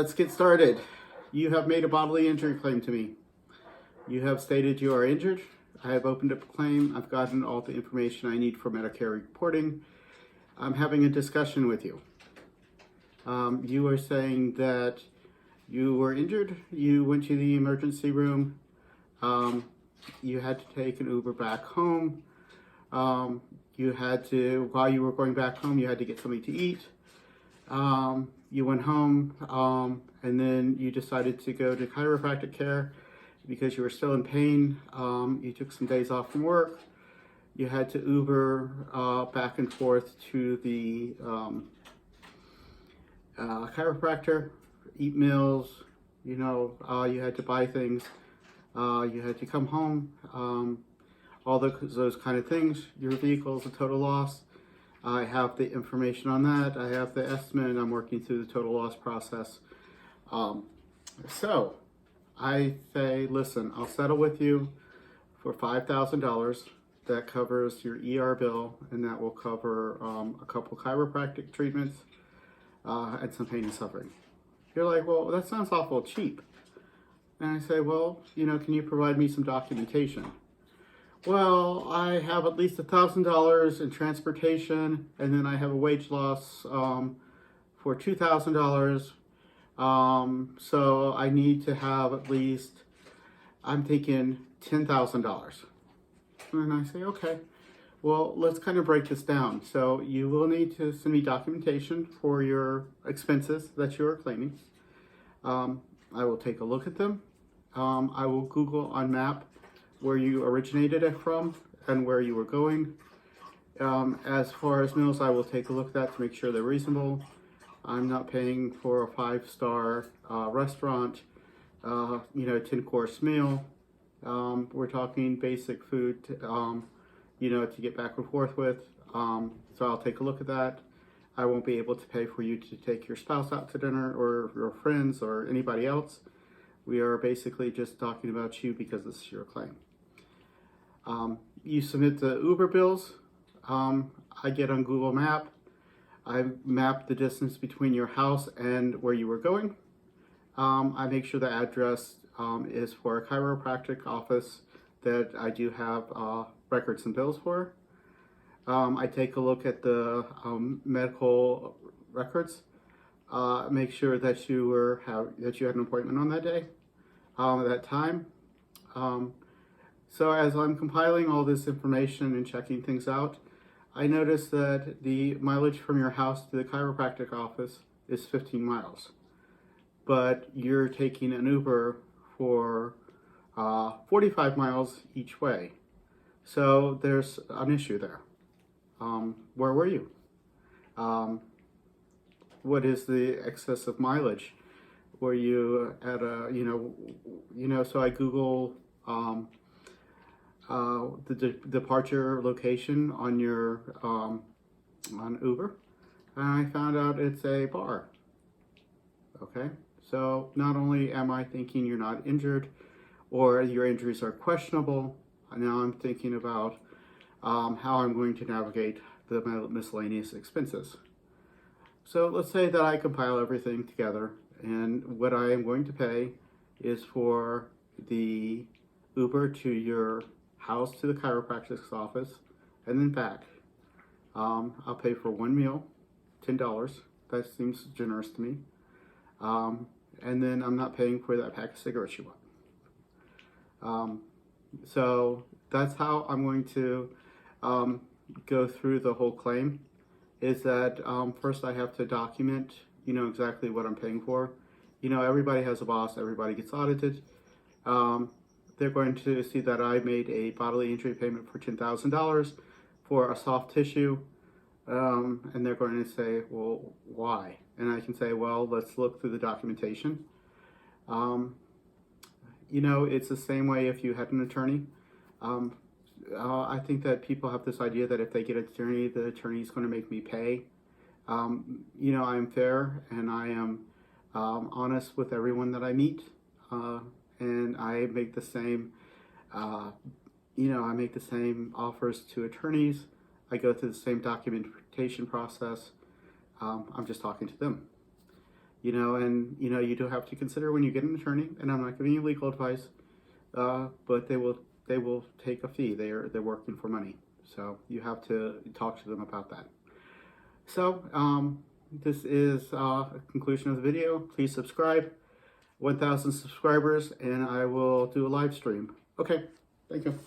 Let's get started. You have made a bodily injury claim to me. You have stated you are injured. I have opened up a claim. I've gotten all the information I need for Medicare reporting. I'm having a discussion with you. You are saying that you were injured. You went to the emergency room. You had to take an Uber back home. You had to, while you were going back home, you had to get something to eat. You went home, and then you decided to go to chiropractic care because you were still in pain. You took some days off from work. You had to Uber back and forth to the chiropractor, eat meals, you had to buy things. You had to come home, all those kind of things. Your vehicle is a total loss. I have the information on that. I have the estimate, and I'm working through the total loss process. So I say, listen, I'll settle with you for $5,000. That covers your ER bill, and that will cover a couple chiropractic treatments and some pain and suffering. You're like, well, that sounds awful cheap. And I say, well, can you provide me some documentation? Well, I have at least $1,000 in transportation, and then I have a wage loss for $2,000. So I need to have at least, I'm thinking $10,000. And I say, okay, well, let's kind of break this down. So you will need to send me documentation for your expenses that you are claiming. I will take a look at them. I will Google on map where you originated it from and where you were going. As far as meals, I will take a look at that to make sure they're reasonable. I'm not paying for a 5-star restaurant, 10-course meal. We're talking basic food, to get back and forth with. So I'll take a look at that. I won't be able to pay for you to take your spouse out to dinner or your friends or anybody else. We are basically just talking about you because this is your claim. You submit the Uber bills. I get on Google Map. I map the distance between your house and where you were going. I make sure the address is for a chiropractic office that I do have records and bills for. I take a look at the medical records. Make sure that you had an appointment on that day, at that time. So as I'm compiling all this information and checking things out, I noticed that the mileage from your house to the chiropractic office is 15 miles. But you're taking an Uber for 45 miles each way. So there's an issue there. Where were you? What is the excess of mileage? Were you at so I Google the departure location on your on Uber, and I found out it's a bar. Okay, so not only am I thinking you're not injured or your injuries are questionable, now I'm thinking about how I'm going to navigate the miscellaneous expenses. So let's say that I compile everything together, and what I am going to pay is for the Uber to your house to the chiropractic's office and then back. I'll pay for one meal, $10. That seems generous to me. And then I'm not paying for that pack of cigarettes you want. So that's how I'm going to go through the whole claim. Is that first I have to document, exactly what I'm paying for. Everybody has a boss. Everybody gets audited. They're going to see that I made a bodily injury payment for $10,000 for a soft tissue, and they're going to say, well, why? And I can say, well, let's look through the documentation. It's the same way if you had an attorney. I think that people have this idea that if they get an attorney, the attorney is going to make me pay. I'm fair, and I am honest with everyone that I meet. And I make the same, I make the same offers to attorneys. I go through the same documentation process. I'm just talking to them. you know, and you know, you do have to consider when you get an attorney, and I'm not giving you legal advice, but they will take a fee. They're working for money, so you have to talk to them about that. So this is a conclusion of the video. Please subscribe. 1,000 subscribers, and I will do a live stream. Okay, thank you.